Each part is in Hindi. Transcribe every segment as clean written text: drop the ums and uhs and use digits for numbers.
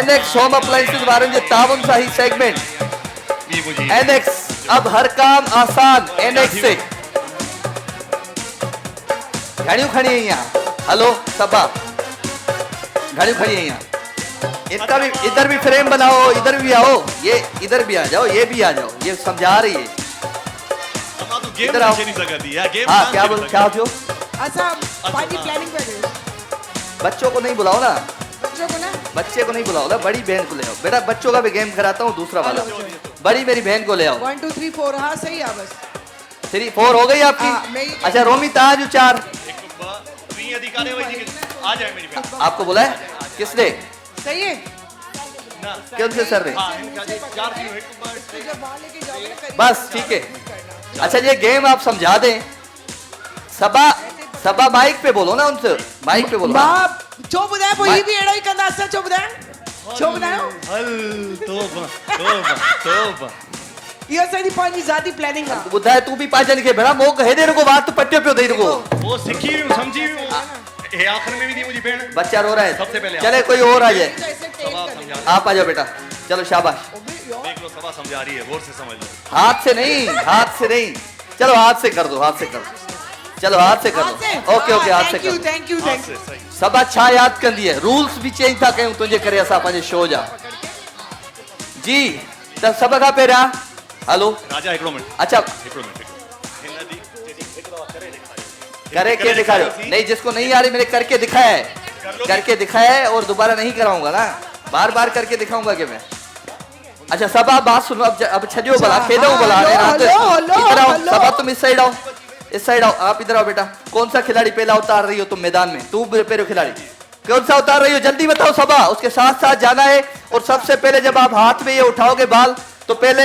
एनएक्स होम अप्लायंसेस वारन जे तावन साही सेगमेंट एनएक्स अब हर काम आसान एनएक्स से घड़ियों खड़ी है यहाँ। हेलो सबा घड़ियों खड़ी है यहाँ। इनका भी इधर भी फ्रेम बनाओ, इधर भी आओ, ये इधर भी आ जाओ, ये भी आ जाओ, ये समझा रही है। इधर आओ। हाँ क्या बोल क्या हो? अच्छा पार्टी प्लानिंग पे गए। बच्चों को नहीं बुलाओ ना, बच्चों को ना, बच्चे को नहीं बुलाओ ना, बड़ी बहन को ले आओ। बेटा बच्चों का भी गेम कराता हूँ दूसरा वाला, बड़ी मेरी बहन को ले आओ। 1 2 3 4 हाँ सही है बस 3 4 हो गई आपकी। अच्छा रोमी ताज 4 आपको बुलाए किसने? सही है कौन से सर ने? बस ठीक है। अच्छा ये गेम आप समझा दें। सबा सबा माइक पे बोलो ना उनसे, माइक पे बोलो। बाप चो बुधाए वही भी एड़ा ही कंदा असा चो बुधाए चो बुधायो हल तोबा तोबा तोबा ये सारी पानी जाती प्लानिंग का बुधाए तू भी पाजन के बेड़ा मोक है देर को बात तो पट्टियों पे दे दे को वो सीखी हूं समझी हूं ये आखिर में भी दी मुझे बहन। बच्चा रो रहा है सबसे पहले चले कोई और आ जाए। समझा आप आ जाओ बेटा, चलो शाबाश। देख लो सबा समझा रही है, गौर से समझ लो। हाथ से नहीं, हाथ से नहीं, चलो हाथ से कर दो, हाथ से कर दो, चलो हाथ से कर दो। ओके ओके हाथ से कर दो। Thank you thank you. सब अच्छा याद कर लिए, रूल्स भी चेंज था कहीं तुझे करे असा पंहिंजे शो जा जी त सब खां पहिरियां हेलो राजा हिकिड़ो मिनट अच्छा हिकिड़ो मिनट करे के दिखाओ नहीं, जिसको नहीं आ रही मैंने करके दिखाया है, करके दिखाया है और दोबारा नहीं कराऊंगा ना, बार बार करके दिखाऊंगा कि मैं। अच्छा सब आप बात सुनो, अब छजो बला खेदो बला इधर आओ सब तुम इस साइड आओ, इस साइड आओ, आप इधर आओ बेटा। कौन सा खिलाड़ी पहला उतार रही हो तुम मैदान में? तू पहले खिलाड़ी कौन सा उतार रही हो जल्दी बताओ सबा। उसके साथ साथ जाना है और सबसे पहले जब आप हाथ में ये उठाओगे बाल तो पहले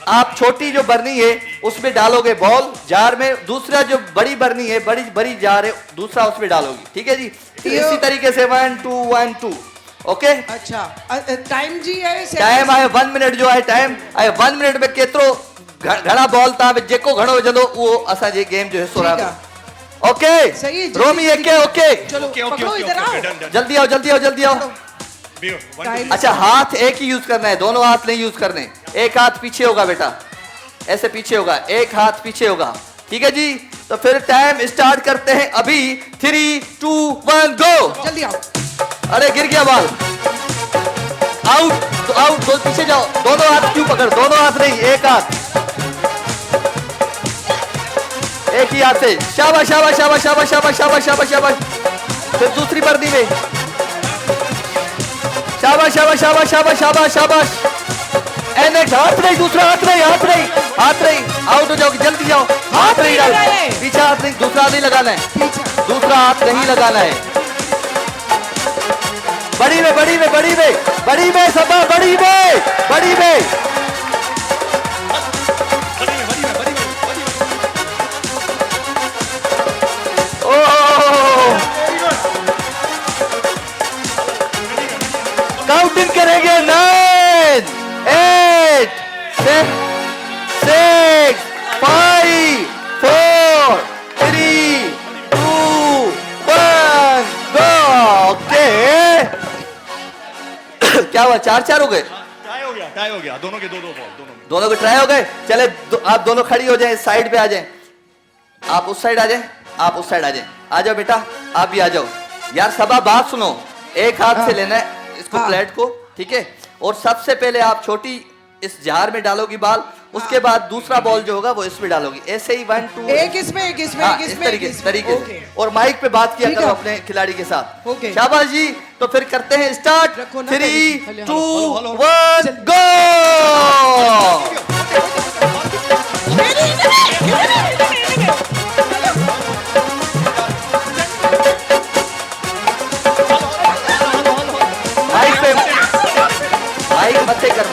आप छोटी जो बरनी है उसमें डालोगे बॉल जार में, दूसरा जो बड़ी बरनी है बड़ी बड़ी जार है दूसरा उसमें डालोगी, ठीक है जी। इसी तरीके से 1 2 1 2 ओके। अच्छा टाइम जी है, टाइम आहे 1 मिनट जो आहे टाइम आहे 1 मिनट में केतिरो घणा बॉल ता जेको घणो विझंदो उहो असां जे गेम जो हिस्सो रहंदो। ओके सही है रोमी एके ओके चलो पकड़ो इधर आओ जल्दी आओ जल्दी आओ जल्दी आओ। अच्छा हाथ एक ही यूज करना है, दोनों हाथ नहीं यूज करने। एक हाथ पीछे होगा बेटा, ऐसे पीछे होगा, एक हाथ पीछे होगा, ठीक है जी। तो फिर टाइम स्टार्ट करते हैं अभी 3 2 1 गो। जल्दी आओ। अरे गिर गया बॉल, आउट तो आउट, दो पीछे जाओ, दोनों हाथ क्यों पकड़, दोनों हाथ नहीं एक हाथ, एक ही हाथ से। शाबाश शाबाश शाबाश शाबाश शाबाश शाबाश शाबाश शाबाश। फिर दूसरी बर्दी में शाबाश शाबाश शाबाश शाबाश शाबाश शाबाश। एनेक्स हाथ नहीं, दूसरा हाथ नहीं, हाथ नहीं, हाथ नहीं, आउट हो जाओगे जल्दी जाओ। हाथ नहीं डाल, पीछे हाथ नहीं, दूसरा हाथ नहीं लगाना है, दूसरा हाथ नहीं लगाना है। बड़ी में बड़ी में बड़ी में बड़ी में सबा बड़ी में बड़ी में काउंटिंग करेंगे 9 8 6 5 4 3 2 1 गो। ओके क्या हुआ, 4 हो गए, टाई हो गया दोनों के दो बॉल दोनों के ट्राई हो गए। चले आप दोनों खड़ी हो जाए, साइड पे आ जाए, आप उस साइड आ जाए, आप उस साइड आ जाए, आ जाओ बेटा आप भी आ जाओ। यार सबा बात सुनो, एक हाथ से लेना है इसको प्लेट को, ठीक है। और सबसे पहले आप छोटी इस जार में डालोगी बॉल, उसके बाद दूसरा बॉल जो होगा वो इसमें डालोगी, ऐसे ही 1 2 एक इसमें एक इसमें एक इस इसमें तरीके से। और माइक पे बात किया करो अपने खिलाड़ी के साथ। शाबाश जी। तो फिर करते हैं स्टार्ट 3 2 1 गो। माइक पे माइक मत कर,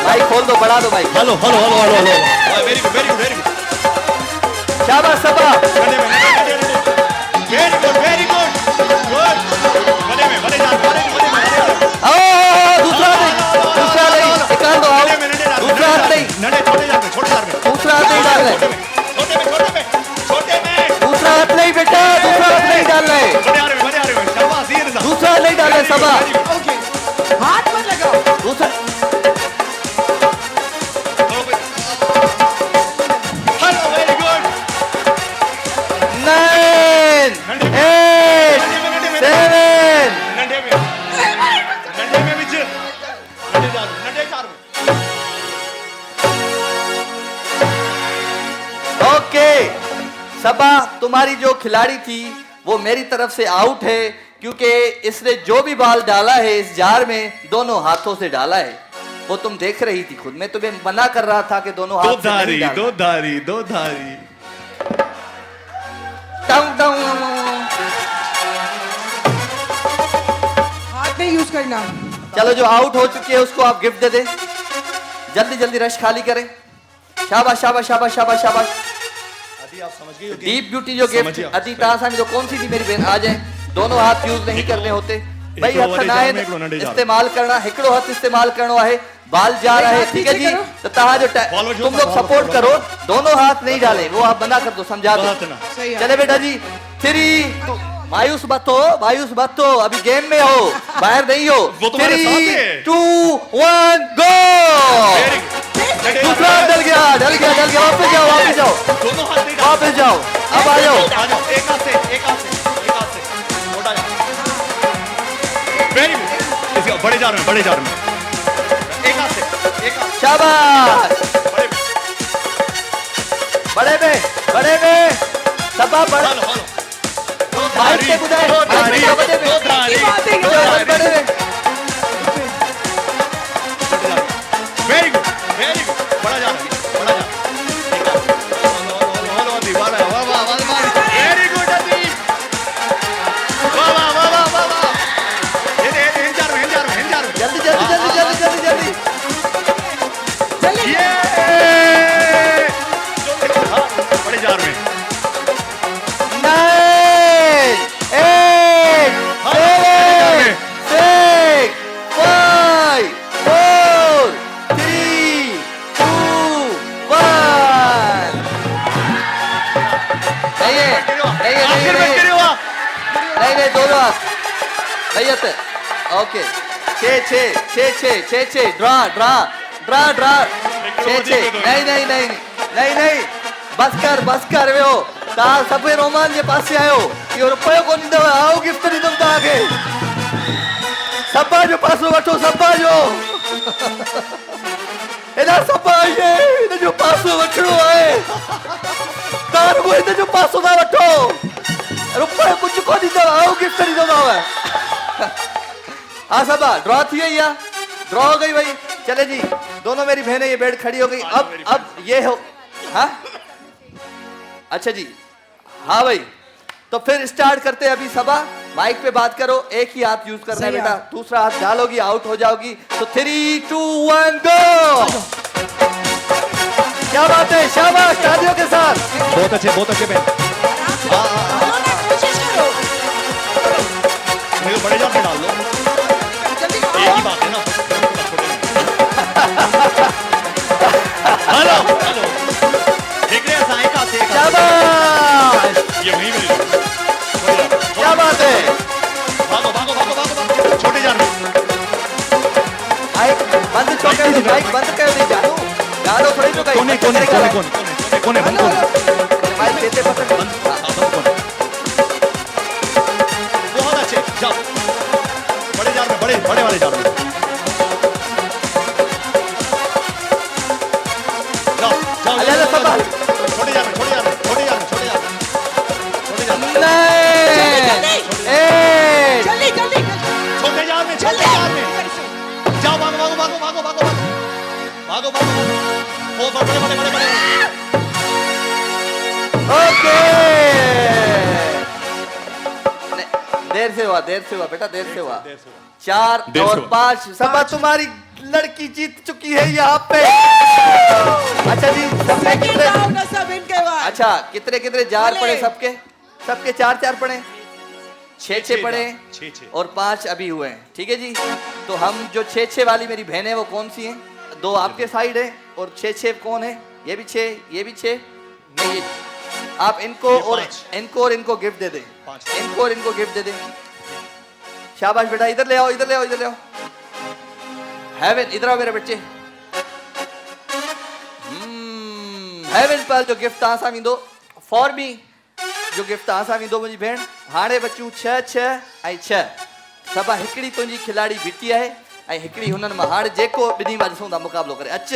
माइक खोल दो, बढ़ा दो mic. Hello hello hello hello hello very good very good very good. शाबाश Saba, very good very good good. बड़े में बड़े जान बड़े दूसरा नहीं निकाल दो, दूसरा हाथ नहीं, नड़े छोटे जान में दूसरा हाथ नहीं डालना है, छोटे में दूसरा हाथ नहीं बेटा, दूसरा हाथ नहीं डालना है। बड़े आ रहे शाबाश तुम्हारी जो खिलाड़ी थी वो मेरी तरफ से आउट है, क्योंकि इसने जो भी बाल डाला है इस जार में दोनों हाथों से डाला है। वो तुम देख रही थी खुद, मैं तुम्हें मना कर रहा था कि दोनों हाथ से नहीं डालना। दो धारी दो धारी। टाउं टाउं। हाथ नहीं यूज करना। चलो जो आउट हो चुकी है उसको आप गिफ्ट दे दे, जल्दी जल्दी रश खाली करें। शाबाश शाबाश शाबाश शाबाश शाबाश। अदी आप समझ गई हो डीप ब्यूटी जो गिफ्ट अदी तासानी जो कौन सी थी मेरी बहन, आ जाए। दोनों हाथ यूज नहीं करने होते भाई, हथ ना इस्तेमाल करना, हिकड़ो हथ इस्तेमाल करनो है। बाल जा रहा है, ठीक है जी। तो तहा जो तुम लोग सपोर्ट करो, दोनों हाथ नहीं डाले, वो आप मना कर दो, समझा दो। चले बेटा जी, 3 मायूस मत हो, मायूस मत हो, अभी गेम में हो, बाहर नहीं हो। 3 2 1 गो। दूसरा डल गया डल गया डल गया। वापस जाओ वापस जाओ दोनों हाथ नहीं वापस जाओ, अब आ जाओ। आ जाओ, एक हाथ से एक हाथ से एक हाथ से मोटा जाओ। Very good. इसके बड़े जार में एक हाथ से एक हाथ। शाबाश। बड़े में सबा बड़ा हेलो माइक पे बुदाए, माइक पे बड़े में बड़े में। वेरी गुड बड़ा जार बड़ा जार। हेलो अदी वाह वाह वाह वाह। वेरी गुड अदी, वाह वाह वाह वाह वाह। ये इन जार में जल्दी जल्दी जल्दी जल्दी जल्दी जल्दी। जल्दी ये बड़े जार में 9 8 7 6 5 4 3 2 1। नहीं दोनों हाथ नहीं आते। ओके 6 ड्रा 6 नहीं बस कर वे हो ता सभे रोमान जे पासे आयो यो रुपयो कोन दव आओ गिफ्ट दी तुम ताके सभा जो पासो वठो सभा जो एदा सभा ये इन जो पासो वठणो आहे तार वो इन जो पासो ना वठो रुपयो कुछ कोन दव आओ गिफ्ट दी तुम आवे। हाँ सभा ड्रॉ थी है या ड्रॉ हो गई भाई। चले जी दोनों मेरी बहनें ये बेड खड़ी हो गई। अब ये हो हाँ अच्छा जी हाँ भाई, तो फिर स्टार्ट करते हैं। अभी सभा माइक पे बात करो, एक ही हाथ यूज करना है बेटा, दूसरा हाथ डालोगी आउट हो जाओगी। तो 3 2 1 गो। क्या बात है, शाबाश तालियों के साथ। बहुत अच्छे बहन। कोशिश करो। मेरे बड़े जार में डाल लो, जल्दी एक ही बात है ना। हेलो देख रहे हैं एक हाथ से शाबाश, ये वहीं मिल क्या बात है। भागो छोटे जार में। माइक बंद कर दो, माइक बंद कर दे जानू गानो थोड़ी तो कहीं कोने माइक देते पकड़ बहुत अच्छे। जाओ बड़े जार में, बड़े वाले जार में जाओ। छोटे जार में जाओ। भागो वो बड़े। ओके देर से हुआ बेटा, देर से हुआ। 4 और 5 सभा तुम्हारी लड़की जीत चुकी है यहाँ पे। अच्छा जी सबने कितने, अच्छा कितने जार पड़े सबके 4 पड़े, 6 पड़े और 5 अभी हुए हैं। ठीक है जी, तो हम जो 6 वाली मेरी बहन है वो कौन सी हैं? 2 आपके साइड है और 6 कौन है? ये भी 6 नहीं। आप इनको और इनको गिफ्ट दे दें, इनको और इनको गिफ्ट दे दें। शाबाश बेटा, इधर ले आओ। हेवन इधर आओ मेरे बच्चे। हेवन पर जो गिफ्ट आसा वींदो फॉर मी, जो गिफ्ट आसा वींदो मुंहिंजी भेण। हाणे बच्चू 6 ऐं 6 सभा हिकिड़ी तुंहिंजी खिलाड़ी बीठी आहे ऐं हिकिड़ी हुननि मां। हाणे जेको ॿिन्ही मां ॾिसूं था मुक़ाबिलो करे। अच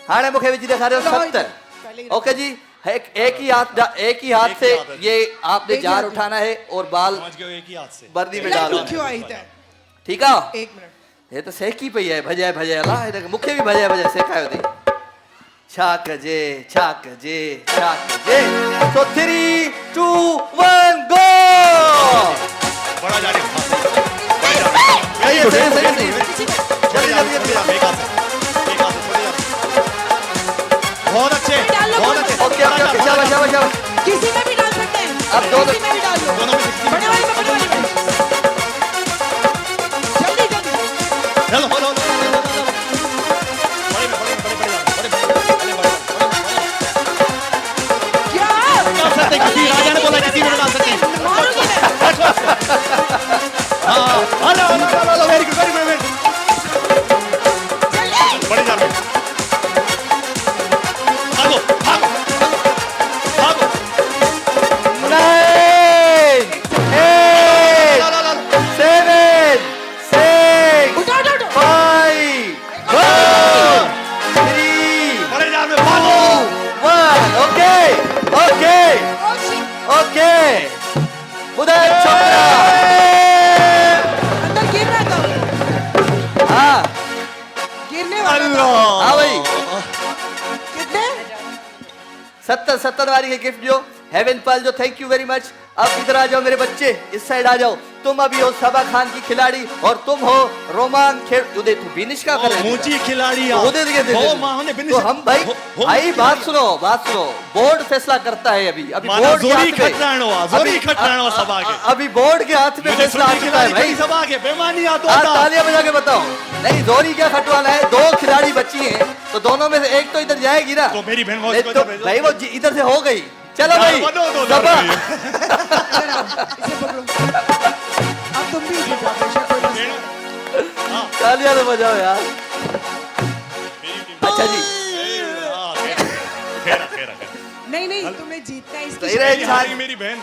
हाणे मूंखे विझी ॾेखारियो 7। ओके जी, एक ही हाथ से हाथ है। ये आपने एक ही जार हाथ। उठाना है और बाल समझ गए एक ही हाथ से बर्दी में इलाही डालना क्यों है आई था ठीक है 1 मिनट ये तो सेकी पई है भजे भजे अला हिन मूंखे बि भजे भजे सेखायो अथई छा कजे so 3 2 1 go बड़ा जा रहे हैं बड़ा जा रहे हैं सही है किसी को जल्दी एक हाथ से छोड़े जा बहुत अच्छे डाल लो, बहुत अच्छे ओके शाबाश किसी में भी डाल सकते हैं अब दोनों- किसी में भी डाल दो दोनों में से किसी में- बड़े वाले में जल्दी जल्दी हेलो हेलो क्या किसी राजा ने बोला किसी में डाल सकते हैं मारूंगी मैं हेलो वेरी गुड जल्दी बड़े जा रहे हैं भागो भागो भागो 9 8 7 6 उठो उठो उठो 5 4 3 बड़े जा रहे हैं भागो 1 ओके ओ शिट ओके उधर छोकरा अंदर गिर रहा था हाँ गिरने वाला था हाँ भाई कितने 70 वाली के गिफ्ट जो हेवन पाल जो थैंक यू वेरी मच अब इधर आ जाओ मेरे बच्चे इस साइड आ जाओ तुम अभी हो सबा खान की खिलाड़ी और तुम हो रोमान खेल उदय तू बिनिश का कर ऊंची खिलाड़ी तो उदय के हो मां ने तो हम भाई भाई बात सुनो बोर्ड फैसला करता है अभी बोर्ड के जोरी हाथ में खटराणो जोरी खटराणो सभा के अभी बोर्ड के हाथ में फैसला आ चुका है भाई सभा के बेमानी आ हाँ तालियां बजा के बताओ नहीं जोरी क्या खटवाना है 2 खिलाड़ी बची हैं तो दोनों में से एक तो इधर जाएगी ना तो मेरी बहन वो नहीं इसको तो इधर भेजो। भाई वो इधर से हो गई चलो यार, भाई बनो दो सबा इसे पकड़ो अब तुम भी इसे पकड़ो बेशक कोई मसला नहीं। हाँ, तालियां तो बजाओ यार मेरी टीम। अच्छा जी हाँ, खेरा, खेरा, खेरा। नहीं नहीं तुम्हें जीतना है इसकी सही रहे मेरी हारी मेरी बहन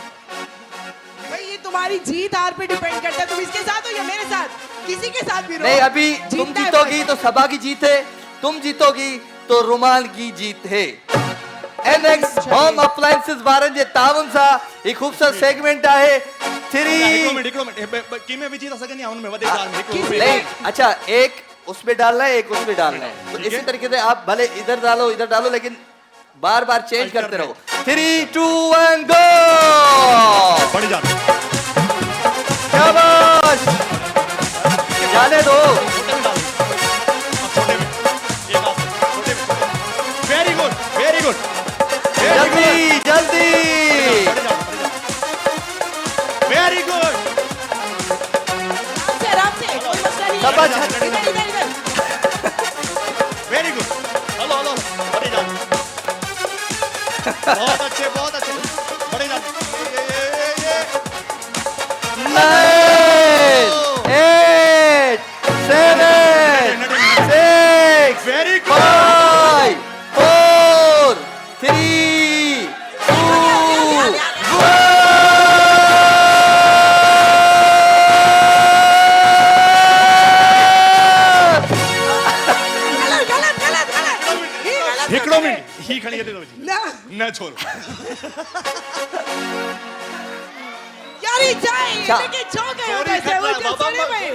भाई ये तुम्हारी जीत हार पे डिपेंड करता है तुम इसके साथ हो या मेरे साथ किसी के साथ भी रहो नहीं अभी तुम जीतना है जीतोगी तो सबा की जीत है तुम जीतोगी तो रुमाल की जीत है एनएक्स होम अप्लायंसेस वारन जे तावन सा एक खूबसूरत सेगमेंट आहे 3 हिकिड़ो मिनट की में विझी था सघंदी आहियां हुन में वधीक ॻाल्हि में हिकिड़ो किसी मिनट। नहीं अच्छा एक उसमें डालना है एक उसमें डालना है तो ठीक इसी है। तरीके से आप भले इधर डालो लेकिन बार बार चेंज करते रहो 3 2 1 गो बढ़ जा शाबाश जाने दो छोटे में एक हाथ से, छोटे में वेरी गुड वेरी गुड जल्दी वेरी गुड आराम से कोई मसला नहीं सबा है छत- इधर इधर इधर वेरी गुड हेलो हेलो बढ़े जा बहुत अच्छे बढ़े जा 9 8 7 6 वेरी गुड 5 4 3 गलत हिकिड़ो मिनट ही खणी अचे थो ना न छोड़ यार ये जाए क्या? लेकिन चौंक गए हो Sorry, वैसे वो खतरा, चल बाबा, सड़े भाई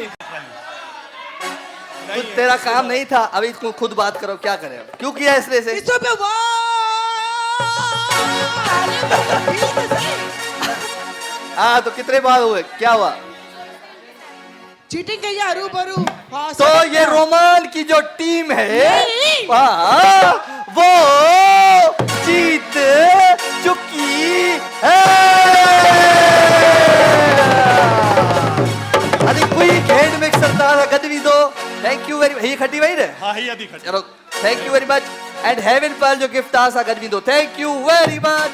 तो तेरा काम नहीं था अभी तुम खुद बात करो क्या करें अब? क्यों किया इसने से इसको पे वाह हाँ तो कितने बार हुए क्या हुआ चीटिंग कही हरू भरू हाँ तो ये रोमान की जो टीम है नहीं। हाँ, वो जीत चुकी है अरे कोई हैंड मिक्सर था गदवी दो थैंक यू वेरी ये खटी वही रे हाँ ही अभी खड़ी चलो thank you very much and heaven पर जो गिफ्ट आ सा गदवी दो थैंक यू वेरी मच